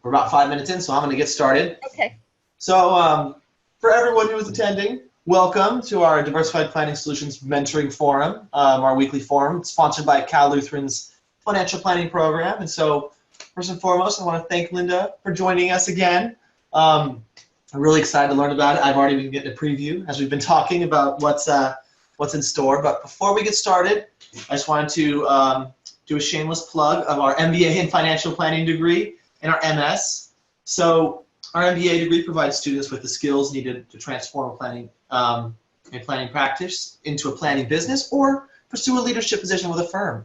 We're about 5 minutes in, so I'm going to get started. Okay. So for everyone who is attending, welcome to our Diversified Planning Solutions Mentoring Forum, our weekly forum, sponsored by Cal Lutheran's financial planning program. And so first and foremost, I want to thank Linda for joining us again. I'm really excited to learn about it. I've already been getting a preview as we've been talking about what's in store. But before we get started, I just wanted to do a shameless plug of our MBA in financial planning degree and our MS. So our MBA degree provides students with the skills needed to transform a planning practice into a planning business or pursue a leadership position with a firm.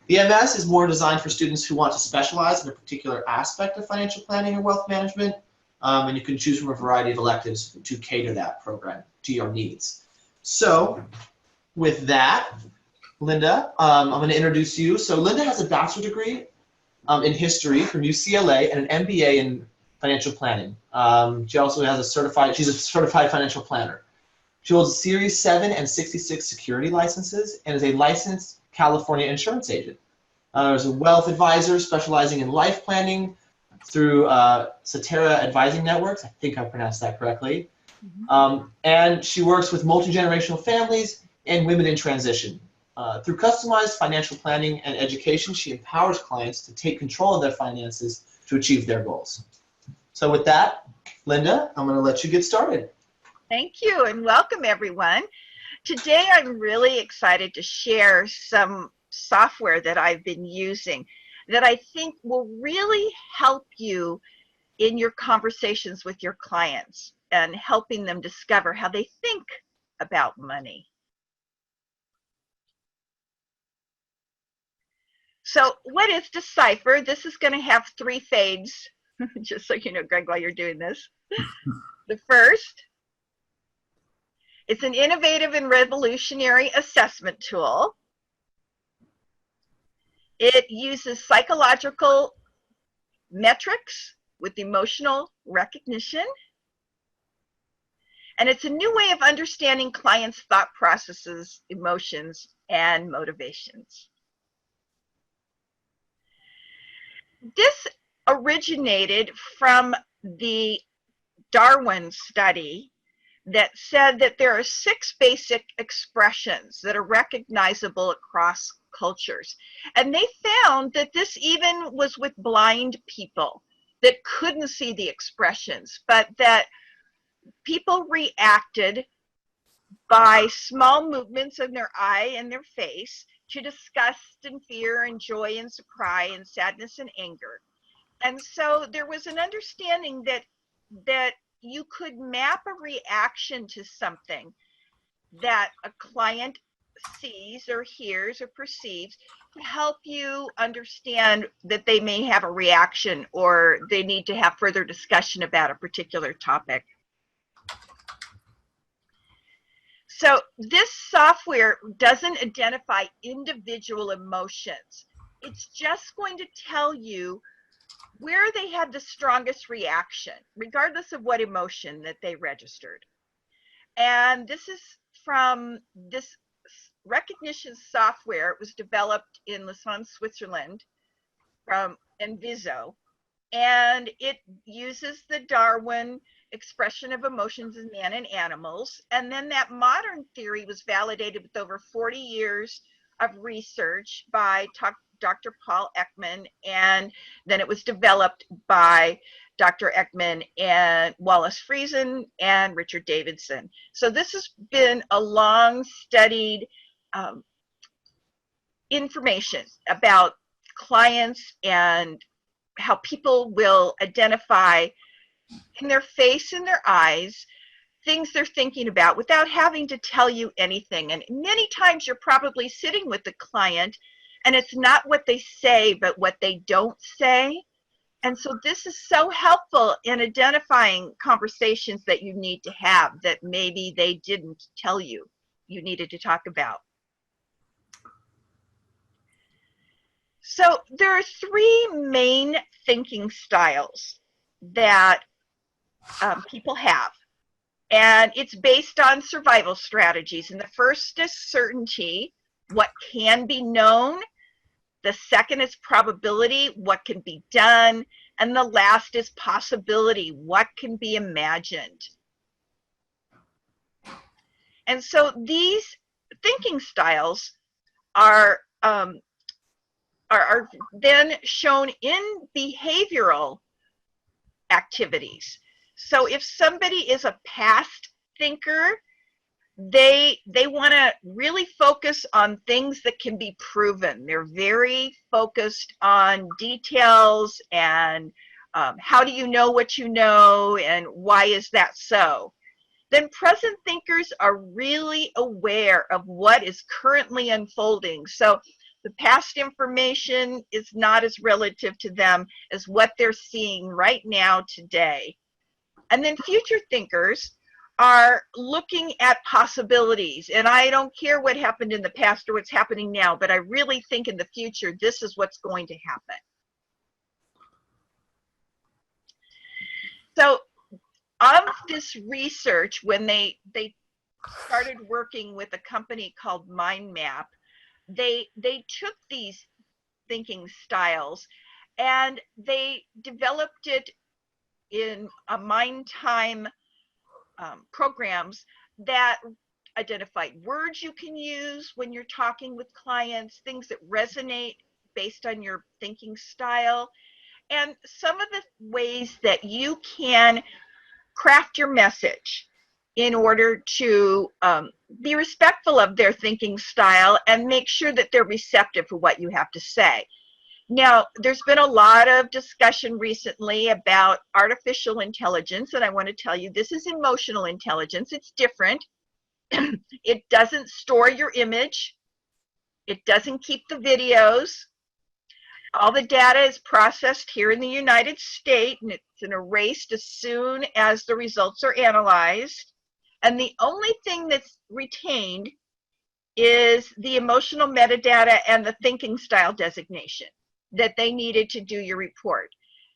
The MS is more designed for students who want to specialize in a particular aspect of financial planning or wealth management, and you can choose from a variety of electives to cater that program to your needs. So with that, Linda, I'm going to introduce you. So Linda has a bachelor's degree in history from UCLA and an MBA in financial planning. She also has she's a certified financial planner. She holds Series 7 and 66 security licenses and is a licensed California insurance agent. There's a wealth advisor specializing in life planning through Cetera Advising Networks. I think I pronounced that correctly. And she works with multi-generational families and women in transition. Through customized financial planning and education, she empowers clients to take control of their finances to achieve their goals. So with that, Linda, I'm going to let you get started. Thank you, and welcome everyone. Today I'm really excited to share some software that I've been using that I think will really help you in your conversations with your clients and helping them discover how they think about money. So what is Decipher? This is going to have 3 fades, just so you know, Greg, while you're doing this. The first, it's an innovative and revolutionary assessment tool. It uses psychological metrics with emotional recognition. And it's a new way of understanding clients' thought processes, emotions, and motivations. This originated from the Darwin study that said that there are 6 basic expressions that are recognizable across cultures. And they found that this even was with blind people that couldn't see the expressions, but that people reacted by small movements of their eye and their face to disgust and fear and joy and surprise and sadness and anger. And so there was an understanding that you could map a reaction to something that a client sees or hears or perceives to help you understand that they may have a reaction or they need to have further discussion about a particular topic. So this software doesn't identify individual emotions. It's just going to tell you where they had the strongest reaction, regardless of what emotion that they registered. And this is from this recognition software. It was developed in Lausanne, Switzerland from Enviso. And it uses the Darwin expression of emotions in man and animals. And then that modern theory was validated with over 40 years of research by Dr. Paul Ekman, and then it was developed by Dr. Ekman and Wallace Friesen and Richard Davidson. So this has been a long studied information about clients and how people will identify in their face and their eyes things they're thinking about without having to tell you anything. And many times you're probably sitting with the client and it's not what they say, but what they don't say. And so this is so helpful in identifying conversations that you need to have that maybe they didn't tell you needed to talk about. So there are 3 main thinking styles that people have. And it's based on survival strategies. And the first is certainty, what can be known. The second is probability, what can be done. And the last is possibility. What can be imagined? And so these thinking styles are then shown in behavioral activities. So if somebody is a past thinker, they want to really focus on things that can be proven. They're very focused on details and how do you know what you know and why is that so? Then present thinkers are really aware of what is currently unfolding. So the past information is not as relative to them as what they're seeing right now today. And then future thinkers are looking at possibilities. And I don't care what happened in the past or what's happening now, but I really think in the future, this is what's going to happen. So of this research, when they started working with a company called Mind Map, they took these thinking styles and they developed it in a mind time programs that identify words you can use when you're talking with clients, things that resonate based on your thinking style, and some of the ways that you can craft your message in order to be respectful of their thinking style and make sure that they're receptive to what you have to say. Now, there's been a lot of discussion recently about artificial intelligence, and I want to tell you this is emotional intelligence. It's different. It doesn't store your image. It doesn't keep the videos. All the data is processed here in the United States, and it's erased as soon as the results are analyzed. And the only thing that's retained is the emotional metadata and the thinking style designation that they needed to do your report.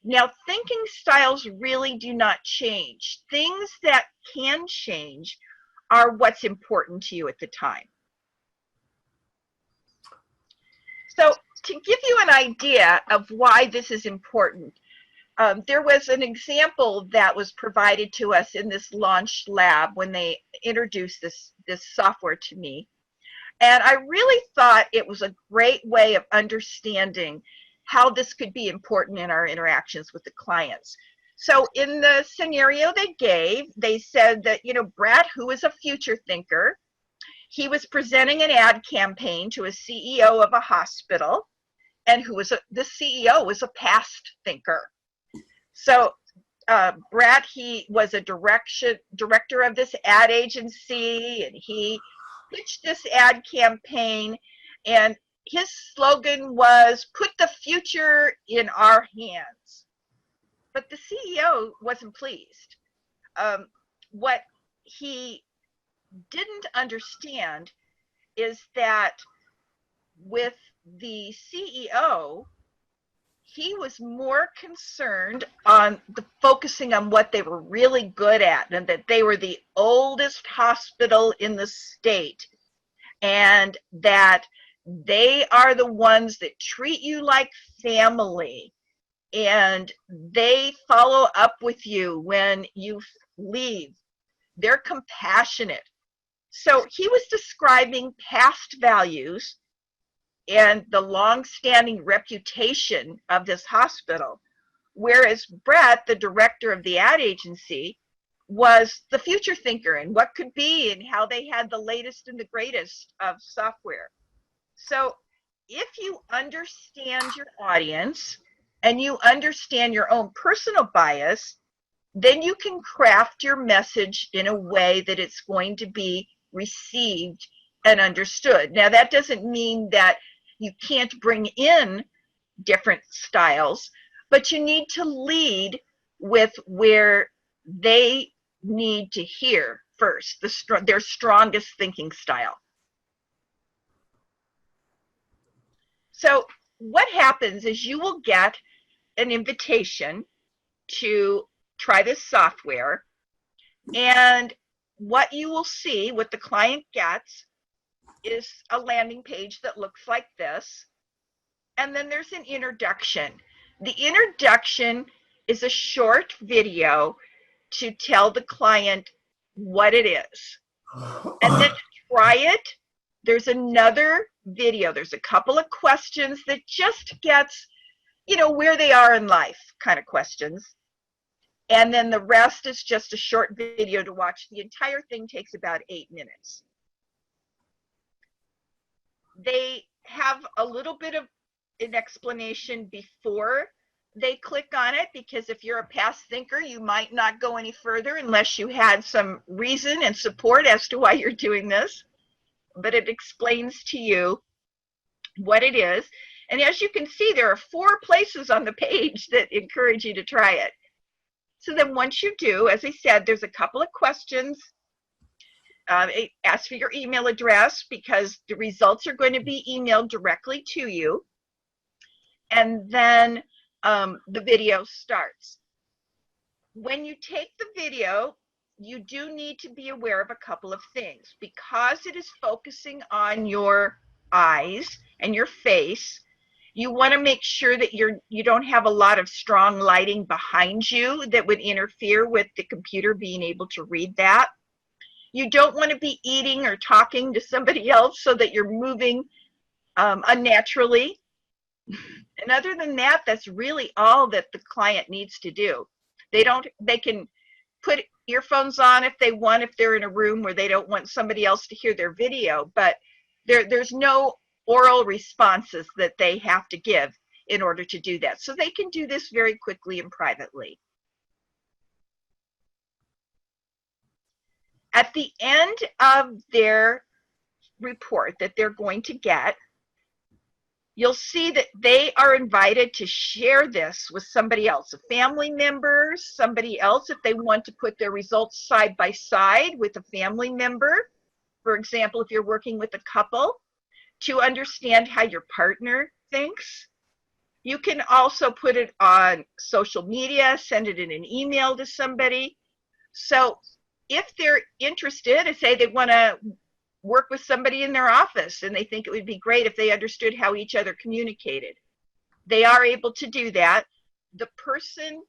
Now, thinking styles really do not change. Things that can change are what's important to you at the time. So to give you an idea of why this is important, there was an example that was provided to us in this launch lab when they introduced this software to me. And I really thought it was a great way of understanding how this could be important in our interactions with the clients. So in the scenario they gave, they said that, you know, Brad, who is a future thinker, he was presenting an ad campaign to a CEO of a hospital, and the CEO was a past thinker. So Brad, he was a director of this ad agency, and he pitched this ad campaign, and his slogan was, "Put the future in our hands." But the CEO wasn't pleased. What he didn't understand is that with the CEO, he was more concerned on focusing on what they were really good at, and that they were the oldest hospital in the state, and that they are the ones that treat you like family, and they follow up with you when you leave. They're compassionate. So he was describing past values and the long-standing reputation of this hospital, whereas Brett, the director of the ad agency, was the future thinker and what could be and how they had the latest and the greatest of software. So if you understand your audience and you understand your own personal bias, then you can craft your message in a way that it's going to be received and understood. Now, that doesn't mean that you can't bring in different styles, but you need to lead with where they need to hear first, their strongest thinking style. So what happens is you will get an invitation to try this software, and what you will see, what the client gets, is a landing page that looks like this, and then there's an introduction. The introduction is a short video to tell the client what it is. And then to try it, there's another video. There's a couple of questions that just gets, where they are in life kind of questions. And then the rest is just a short video to watch. The entire thing takes about 8 minutes. They have a little bit of an explanation before they click on it, because if you're a past thinker, you might not go any further unless you had some reason and support as to why you're doing this. But it explains to you what it is. And as you can see, there are 4 places on the page that encourage you to try it. So then once you do, as I said, there's a couple of questions. It asks for your email address because the results are going to be emailed directly to you. And then the video starts. When you take the video, you do need to be aware of a couple of things. Because it is focusing on your eyes and your face, you want to make sure that you don't have a lot of strong lighting behind you that would interfere with the computer being able to read that. You don't want to be eating or talking to somebody else so that you're moving unnaturally. And other than that, that's really all that the client needs to do. They can put earphones on if they want, if they're in a room where they don't want somebody else to hear their video, but there's no oral responses that they have to give in order to do that. So they can do this very quickly and privately. At the end of their report that they're going to get, you'll see that they are invited to share this with somebody else, a family member, somebody else, if they want to put their results side by side with a family member. For example, if you're working with a couple, to understand how your partner thinks. You can also put it on social media, send it in an email to somebody. So if they're interested, say they want to work with somebody in their office and they think it would be great if they understood how each other communicated, they are able to do that. The person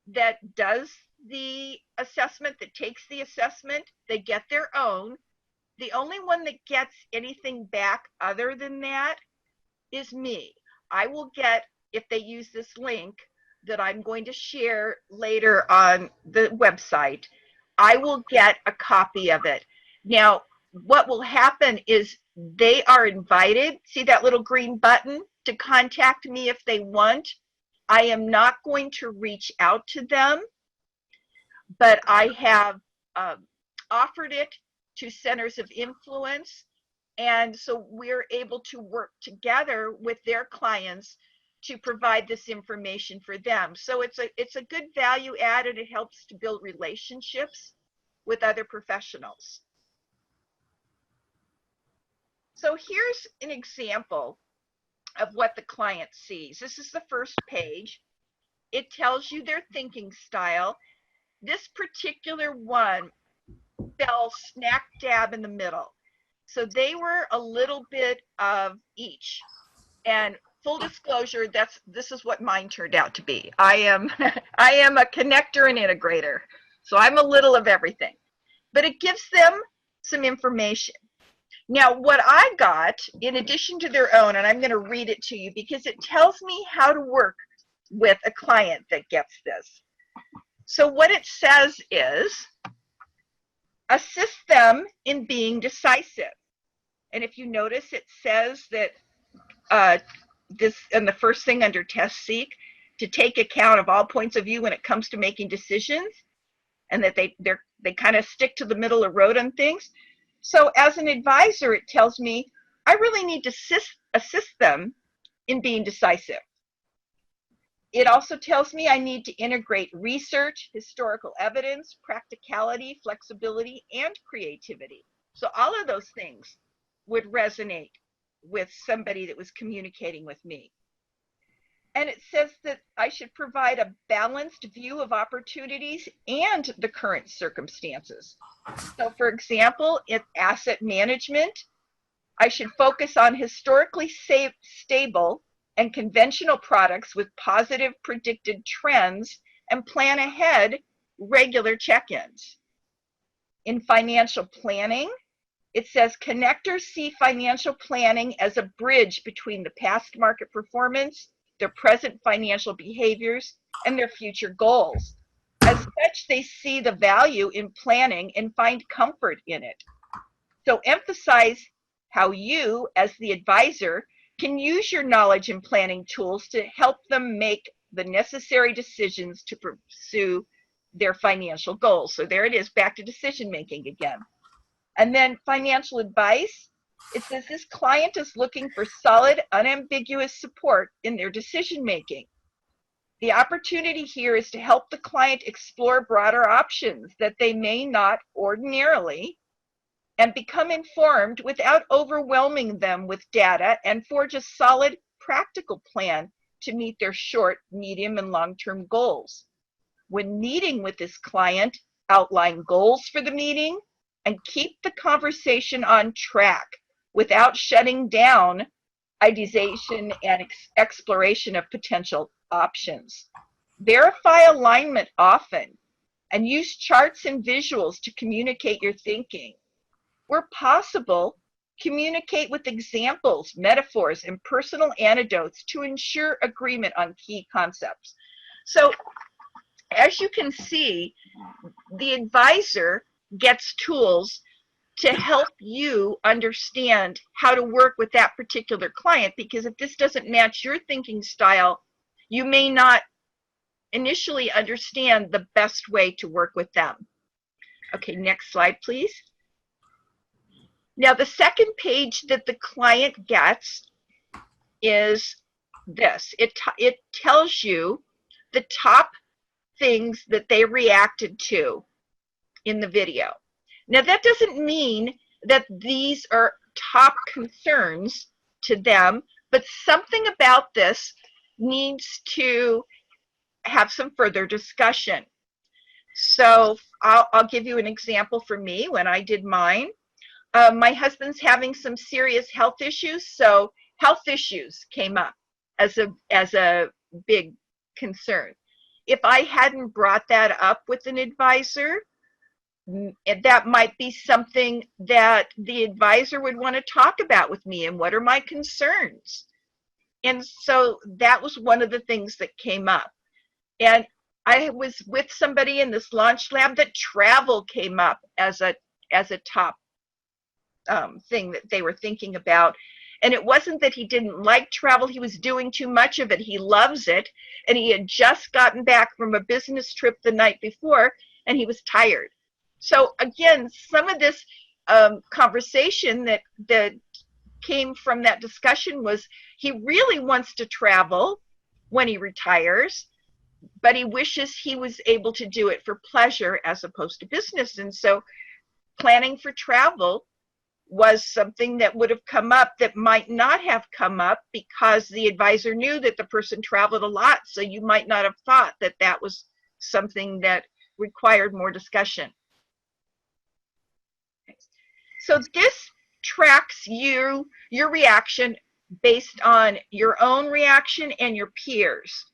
that does the assessment, that takes the assessment, they get their own. The only one that gets anything back other than that is me. I will get, if they use this link that I'm going to share later on the website, I will get a copy of it. Now, what will happen is they are invited, see that little green button, to contact me if they want. I am not going to reach out to them, but I have offered it to centers of influence, and so we're able to work together with their clients to provide this information for them. So it's a good value add, and it helps to build relationships with other professionals. So here's an example of what the client sees. This is the first page. It tells you their thinking style. This particular one fell smack dab in the middle. So they were a little bit of each. And full disclosure, this is what mine turned out to be. I am a connector and integrator. So I'm a little of everything. But it gives them some information. Now, what I got, in addition to their own, and I'm going to read it to you because it tells me how to work with a client that gets this. So what it says is, assist them in being decisive. And if you notice, it says that this, and the first thing under Test Seek, to take account of all points of view when it comes to making decisions, and that they kind of stick to the middle of the road on things. So as an advisor, it tells me I really need to assist them in being decisive. It also tells me I need to integrate research, historical evidence, practicality, flexibility, and creativity. So all of those things would resonate with somebody that was communicating with me. And it says that I should provide a balanced view of opportunities and the current circumstances. So for example, in asset management, I should focus on historically stable and conventional products with positive predicted trends, and plan ahead regular check-ins. In financial planning, it says connectors see financial planning as a bridge between the past market performance, their present financial behaviors, and their future goals. As such, they see the value in planning and find comfort in it. So emphasize how you, as the advisor, can use your knowledge and planning tools to help them make the necessary decisions to pursue their financial goals. So there it is, back to decision making again. And then financial advice, it says this client is looking for solid, unambiguous support in their decision making. The opportunity here is to help the client explore broader options that they may not ordinarily, and become informed without overwhelming them with data, and forge a solid, practical plan to meet their short, medium, and long-term goals. When meeting with this client, outline goals for the meeting and keep the conversation on track without shutting down ideation and exploration of potential options. Verify alignment often and use charts and visuals to communicate your thinking. Where possible, communicate with examples, metaphors, and personal anecdotes to ensure agreement on key concepts. So, as you can see, the advisor gets tools to help you understand how to work with that particular client, because if this doesn't match your thinking style, you may not initially understand the best way to work with them. Okay, next slide, please. Now, the second page that the client gets is this. It tells you the top things that they reacted to in the video. Now, that doesn't mean that these are top concerns to them, but something about this needs to have some further discussion. So I'll give you an example for me when I did mine. My husband's having some serious health issues, so health issues came up as a big concern. If I hadn't brought that up with an advisor, that might be something that the advisor would want to talk about with me, and what are my concerns. And so that was one of the things that came up. And I was with somebody in this launch lab that travel came up as a top thing that they were thinking about. And it wasn't that he didn't like travel, he was doing too much of it. He loves it, and he had just gotten back from a business trip the night before, and he was tired. So again, some of this conversation that came from that discussion was he really wants to travel when he retires, but he wishes he was able to do it for pleasure as opposed to business. And so planning for travel was something that would have come up that might not have come up because the advisor knew that the person traveled a lot. So you might not have thought that that was something that required more discussion. So this tracks your reaction based on your own reaction and your peers.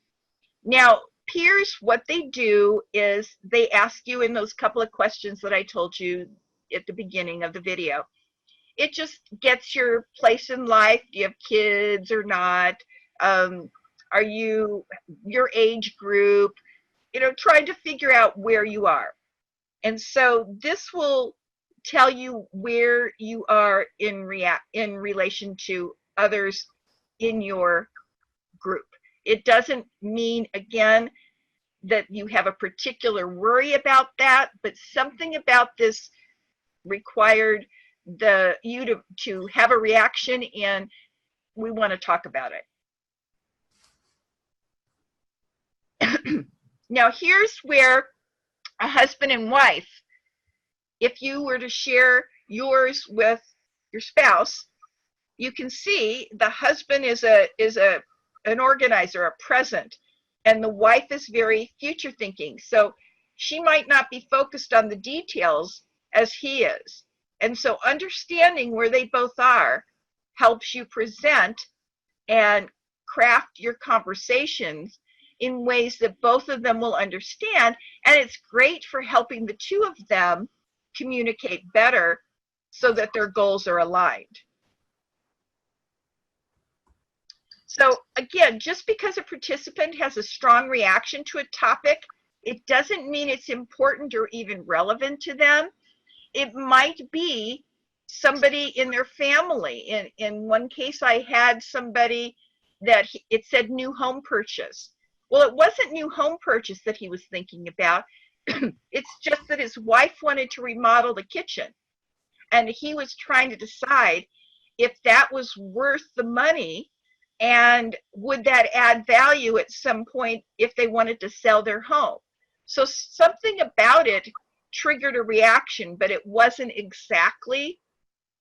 Now, peers, what they do is they ask you in those couple of questions that I told you at the beginning of the video. It just gets your place in life. Do you have kids or not? Are you your age group? You know, trying to figure out where you are. And so this will tell you where you are in relation to others in your group. It doesn't mean, again, that you have a particular worry about that, but something about this required you to have a reaction, and we want to talk about it. Now, here's where a husband and wife, if you were to share yours with your spouse, you can see the husband is an organizer, a present, and the wife is very future thinking. So she might not be focused on the details as he is. And so understanding where they both are helps you present and craft your conversations in ways that both of them will understand. And it's great for helping the two of them communicate better so that their goals are aligned. So again, just because a participant has a strong reaction to a topic, it doesn't mean it's important or even relevant to them. It might be somebody in their family. In one case, I had somebody that it said new home purchase. Well, it wasn't new home purchase that he was thinking about. It's just that his wife wanted to remodel the kitchen. And he was trying to decide if that was worth the money and would that add value at some point if they wanted to sell their home. So something about it triggered a reaction, but it wasn't exactly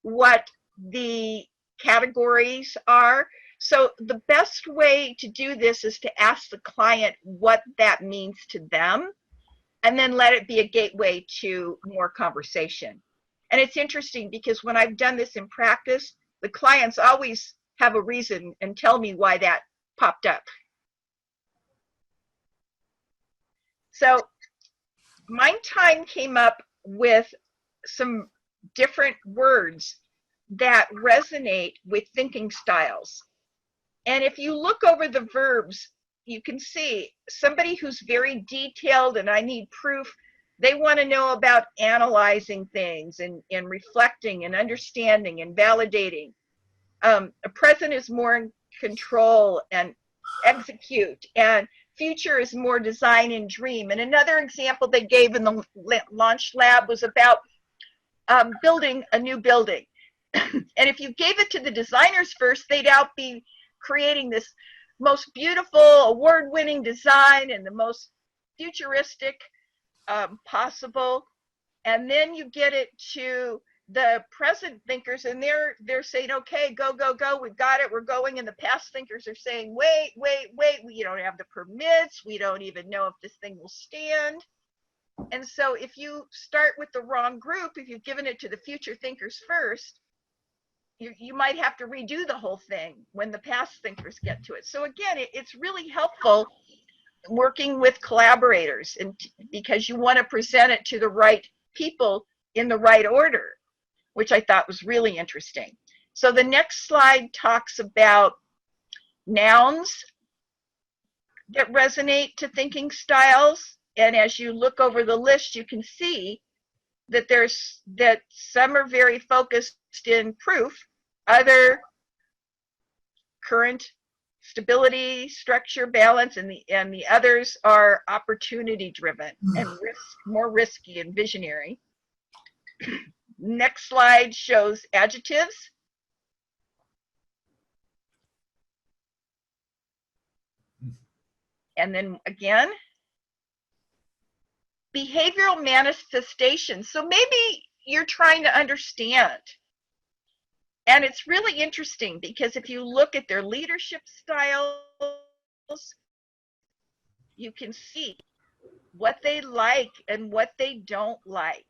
what the categories are. So the best way to do this is to ask the client what that means to them, and then let it be a gateway to more conversation. And it's interesting because when I've done this in practice, the clients always have a reason and tell me why that popped up. So Mind Time came up with some different words that resonate with thinking styles. And if you look over the verbs, you can see somebody who's very detailed and I need proof. They want to know about analyzing things and reflecting and understanding and validating. A present is more in control and execute, and future is more design and dream. And another example they gave in the launch lab was about building a new building. And if you gave it to the designers first, they'd out be creating this most beautiful award-winning design and the most futuristic possible. And then you get it to the present thinkers and they're saying, okay, go, go, go, we've got it, we're going. And the past thinkers are saying, wait, wait, wait, we don't have the permits, we don't even know if this thing will stand. And so if you start with the wrong group, if you've given it to the future thinkers first, you might have to redo the whole thing when the past thinkers get to it. So again, it's really helpful working with collaborators, and because you want to present it to the right people in the right order, which I thought was really interesting. So the next slide talks about nouns that resonate to thinking styles. And as you look over the list, you can see that some are very focused in proof, other current, stability, structure, balance, and the others are opportunity driven and more risky and visionary. Next slide shows adjectives. And then again, behavioral manifestations. So maybe you're trying to understand. And it's really interesting because if you look at their leadership styles, you can see what they like and what they don't like.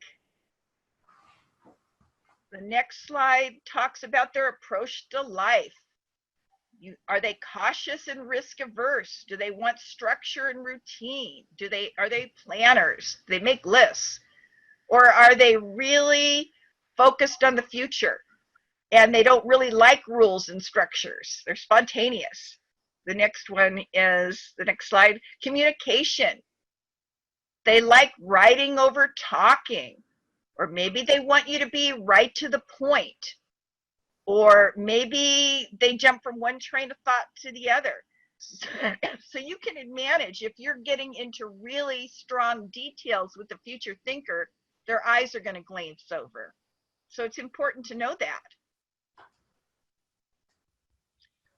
The next slide talks about their approach to life. Are they cautious and risk averse? Do they want structure and routine? Are they planners? Do they make lists? Or are they really focused on the future and they don't really like rules and structures? They're spontaneous. The next one is the next slide, communication. They like writing over talking, or maybe they want you to be right to the point. Or maybe they jump from one train of thought to the other. So you can manage if you're getting into really strong details with the future thinker, their eyes are going to glaze over. So it's important to know that.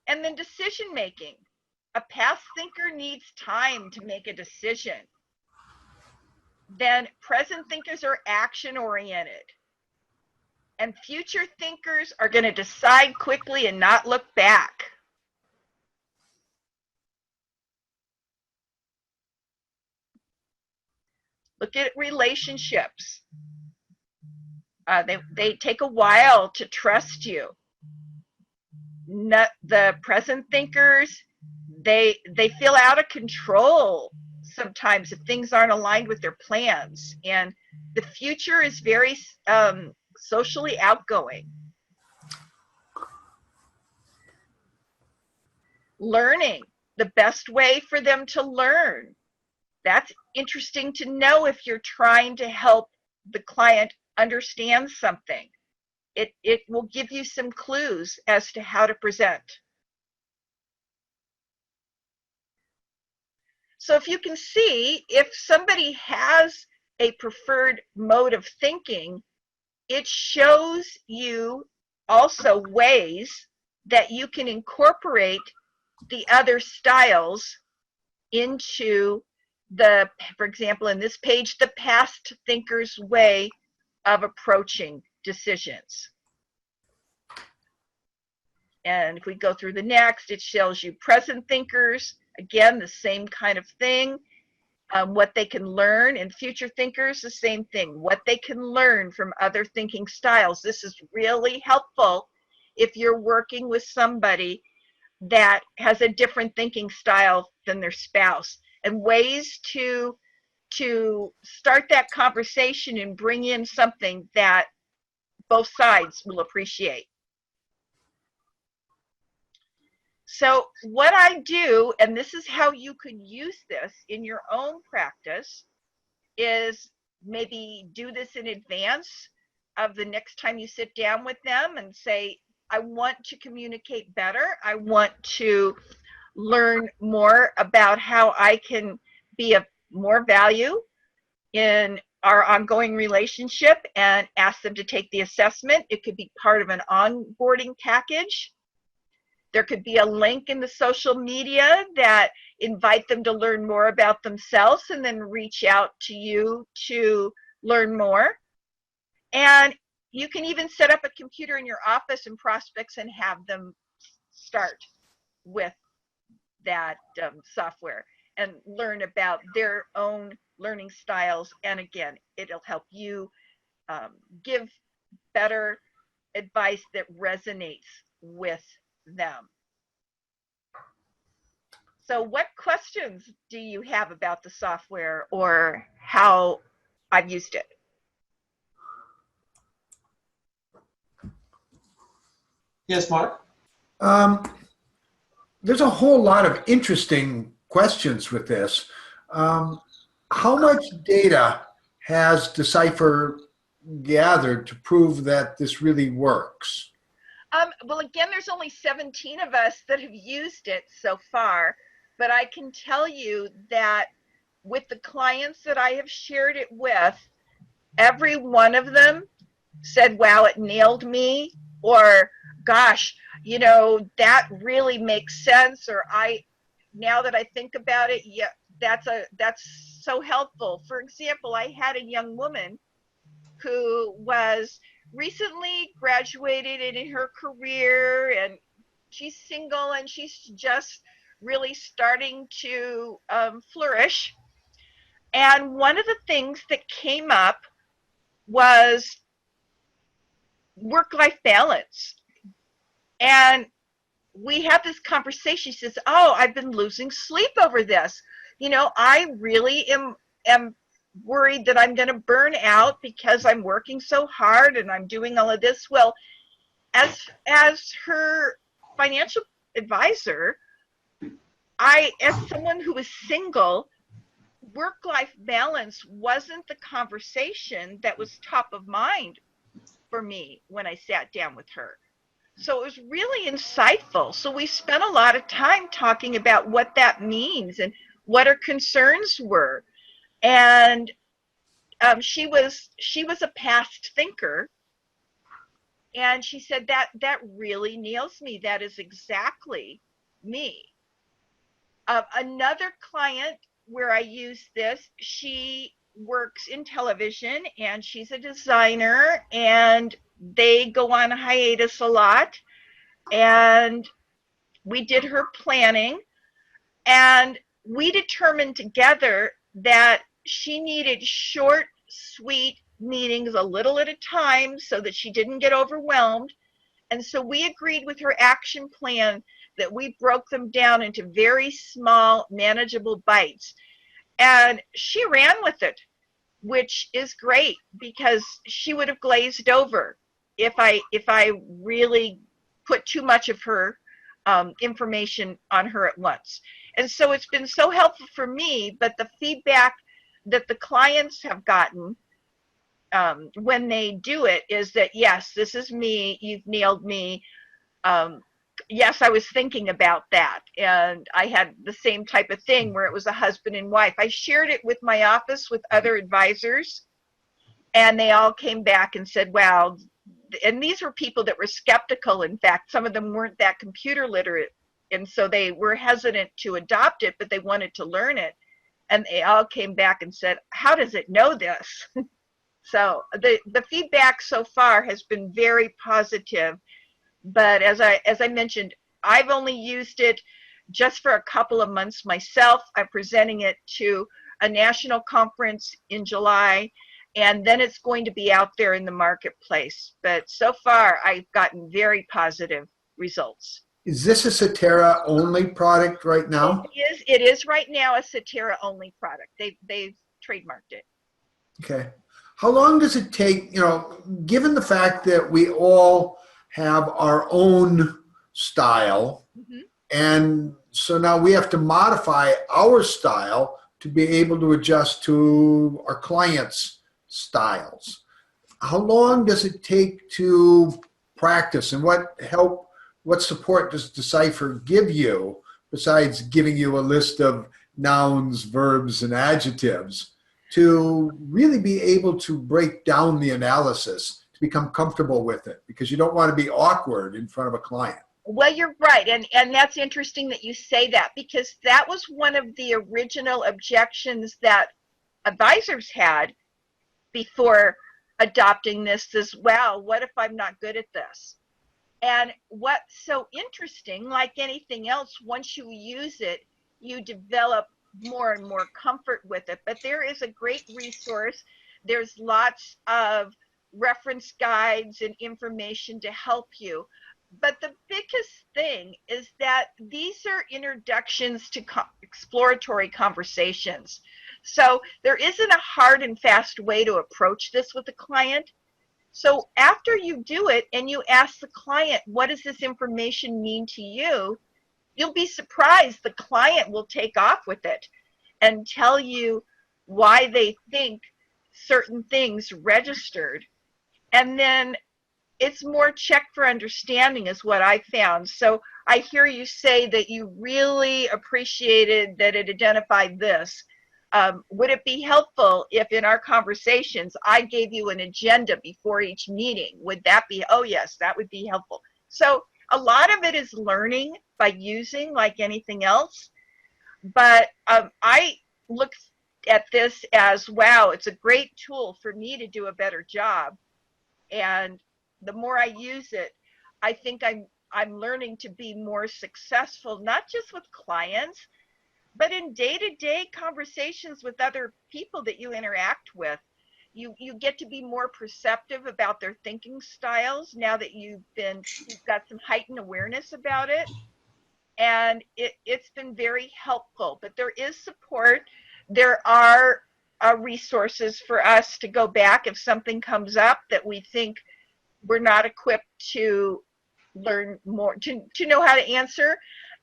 And then decision making. A past thinker needs time to make a decision. Then present thinkers are action oriented. And future thinkers are going to decide quickly and not look back. Look at relationships. They take a while to trust you. The present thinkers they feel out of control sometimes if things aren't aligned with their plans. And the future is very socially outgoing. Learning, the best way for them to learn. That's interesting to know if you're trying to help the client understand something. It will give you some clues as to how to present. So if you can see, if somebody has a preferred mode of thinking, it shows you also ways that you can incorporate the other styles into the, for example, in this page, the past thinker's way of approaching decisions. And if we go through the next, it shows you present thinkers, again, the same kind of thing, what they can learn, and future thinkers, the same thing, what they can learn from other thinking styles. This is really helpful if you're working with somebody that has a different thinking style than their spouse, and ways to start that conversation and bring in something that both sides will appreciate. So what I do, and this is how you could use this in your own practice, is maybe do this in advance of the next time you sit down with them and say, I want to communicate better. I want to learn more about how I can be of more value in our ongoing relationship, and ask them to take the assessment. It could be part of an onboarding package. There could be a link in the social media that invite them to learn more about themselves and then reach out to you to learn more. And you can even set up a computer in your office and prospects and have them start with that software and learn about their own learning styles. And again, it'll help you give better advice that resonates with them. So what questions do you have about the software or how I've used it? Yes, Mark? There's a whole lot of interesting questions with this. How much data has Decipher gathered to prove that this really works? Well, again, there's only 17 of us that have used it so far, but I can tell you that with the clients that I have shared it with, every one of them said, wow, it nailed me, or gosh, you know, that really makes sense, or now that I think about it, yeah, that's so helpful. For example, I had a young woman who was recently graduated and in her career, and she's single, and she's just really starting to flourish. And one of the things that came up was work-life balance. And we had this conversation. She says, oh, I've been losing sleep over this. You know, I really am worried that I'm going to burn out because I'm working so hard and I'm doing all of this. Well, as her financial advisor, as someone who was single, work-life balance wasn't the conversation that was top of mind for me when I sat down with her. So it was really insightful. So we spent a lot of time talking about what that means and what her concerns were. And she was a past thinker, and she said that really nails me. That is exactly me. Another client where I use this, she works in television and she's a designer, and they go on hiatus a lot, and we did her planning, and we determined together that she needed short, sweet meetings, a little at a time, so that she didn't get overwhelmed. And so we agreed with her action plan that we broke them down into very small, manageable bites. And she ran with it, which is great because she would have glazed over if I really put too much of her information on her at once. And so it's been so helpful for me, but the feedback that the clients have gotten when they do it is that, yes, this is me, you've nailed me. Yes, I was thinking about that. And I had the same type of thing where it was a husband and wife. I shared it with my office with other advisors, and they all came back and said, wow. And these were people that were skeptical. In fact, some of them weren't that computer literate. And so they were hesitant to adopt it, but they wanted to learn it. And they all came back and said, how does it know this? So the feedback so far has been very positive. But as I mentioned, I've only used it just for a couple of months myself. I'm presenting it to a national conference in July, and then it's going to be out there in the marketplace. But so far, I've gotten very positive results. Is this a Cetera only product right now? It is right now a Cetera only product. They've trademarked it. Okay. How long does it take, given the fact that we all have our own style, and so now we have to modify our style to be able to adjust to our clients' styles. How long does it take to practice, and what support does Decipher give you besides giving you a list of nouns, verbs, and adjectives to really be able to break down the analysis, to become comfortable with it, because you don't want to be awkward in front of a client? Well, you're right. And that's interesting that you say that, because that was one of the original objections that advisors had before adopting this as well. What if I'm not good at this? And what's so interesting, like anything else, once you use it, you develop more and more comfort with it. But there is a great resource. There's lots of reference guides and information to help you. But the biggest thing is that these are introductions to exploratory conversations. So there isn't a hard and fast way to approach this with a client. So after you do it and you ask the client, what does this information mean to you? You'll be surprised. The client will take off with it and tell you why they think certain things registered. And then it's more check for understanding is what I found. So I hear you say that you really appreciated that it identified this. Would it be helpful if in our conversations I gave you an agenda before each meeting? Would that be, oh yes, that would be helpful. So a lot of it is learning by using, like anything else. But I look at this as, wow, it's a great tool for me to do a better job. And the more I use it, I think I'm learning to be more successful, not just with clients, but in day-to-day conversations with other people that you interact with. You get to be more perceptive about their thinking styles now that you've got some heightened awareness about it. And it's been very helpful. But there is support. There are resources for us to go back if something comes up that we think we're not equipped to learn more, to know how to answer.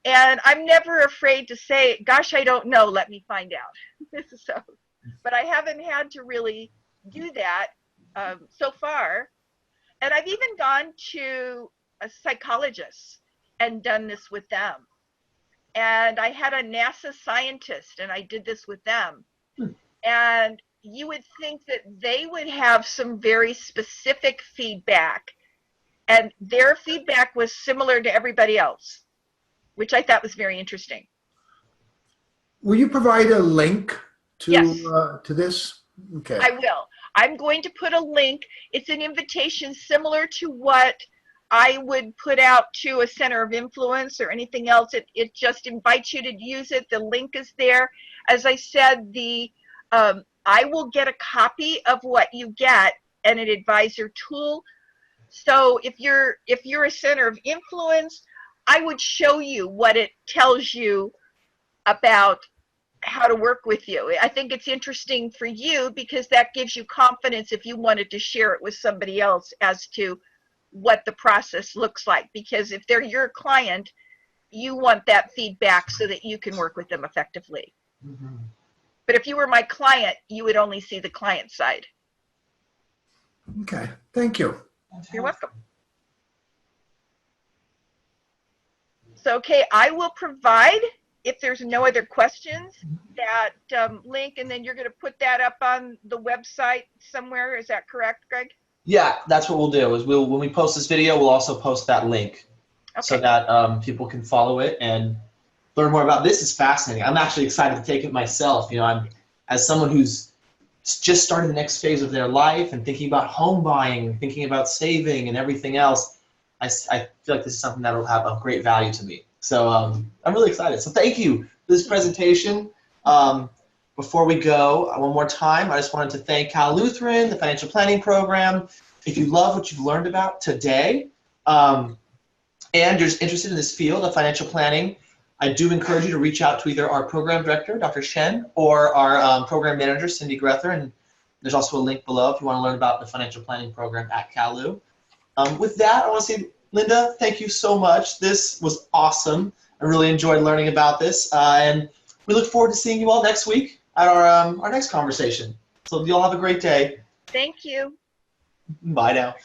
And I'm never afraid to say, gosh, I don't know, let me find out. So, but I haven't had to really do that so far. And I've even gone to a psychologist and done this with them. And I had a NASA scientist and I did this with them. And you would think that they would have some very specific feedback, and their feedback was similar to everybody else, which I thought was very interesting. Will you provide a link to Yes. To this? Okay. I will. I'm going to put a link. It's an invitation similar to what I would put out to a center of influence or anything else. It just invites you to use it. The link is there. As I said, I will get a copy of what you get and an advisor tool. So if you're a center of influence, I would show you what it tells you about how to work with you. I think it's interesting for you because that gives you confidence if you wanted to share it with somebody else as to what the process looks like. Because if they're your client, you want that feedback so that you can work with them effectively. Mm-hmm. But if you were my client, you would only see the client side. Okay, thank you. You're welcome. So, okay, I will provide, if there's no other questions, that link, and then you're going to put that up on the website somewhere. Is that correct, Greg? Yeah, that's what we'll do. Is when we post this video, we'll also post that link so that people can follow it and learn more about this. Is fascinating. I'm actually excited to take it myself. You know, I'm as someone who's just starting the next phase of their life and thinking about home buying, thinking about saving and everything else. I feel like this is something that will have a great value to me. So I'm really excited. So thank you for this presentation. Before we go, one more time, I just wanted to thank Cal Lutheran, the financial planning program. If you love what you've learned about today and you're just interested in this field of financial planning, I do encourage you to reach out to either our program director, Dr. Shen, or our program manager, Cindy Grether. And there's also a link below if you want to learn about the financial planning program at CalLu. With that, I want to say, Linda, thank you so much. This was awesome. I really enjoyed learning about this. And we look forward to seeing you all next week at our next conversation. So you all have a great day. Thank you. Bye now.